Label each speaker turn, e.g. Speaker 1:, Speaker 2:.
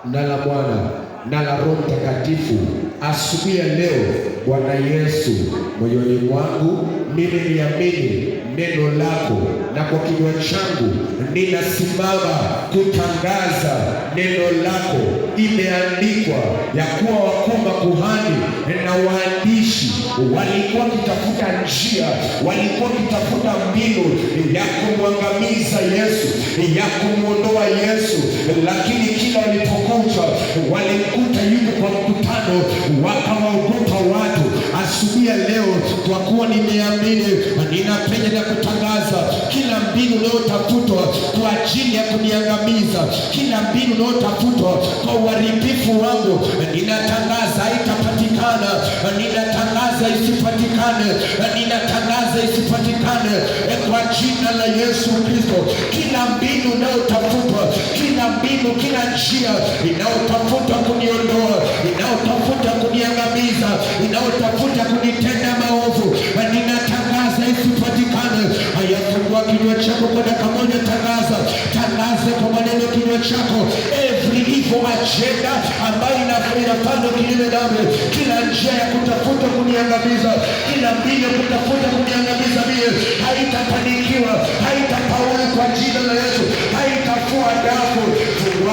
Speaker 1: na la Mwana na la Roho Mtakatifu. Asubuhi ya leo, Bwana Yesu, moyoni mwangu mimi niamini neno lako, na kwa kinywa changu ninasimama kutangaza neno lako. Imeandikwa ya kuwa wakuu makuhani na waandishi walikuwa wakitafuta njia, walikuwa wakitafuta mbinu ya kumwangamiza Yesu, ya kumwondoa Yesu, lakini kila walipokuja walimkuta yuko kwa mkutano, wakawaogopa watu. Asubuhi ya leo, kwa kuwa nimeamini, ninapenda na kutangaza kila mbinu inayotafutwa kwa ajili ya kuniangamiza, kila mbinu inayotafutwa kwa uharibifu wangu, ninatangaza haitapatikana, ninatangaza isipatikane, ninatangaza isipatikane kwa jina la Yesu Kristo. Kila mbinu inayotafutwa, kila mbinu, kila njia inayotafuta kuniondoa, inayotafuta kuniangamiza, inayotafuta kunitenda maovu, ninatangaza isipatikane. Haya, fungua kinywa chako kwa dakika moja, tangaza, tangaza kwa maneno kinywa chako every evil agenda ambayo inafanya kinyume nami, kila njia ya kutafuta kuniangamiza, kila mbinu ya kutafuta kuniangamiza mie, haitafanikiwa, haitafaulu kwa jina la Yesu, haitafua dafu. Fungua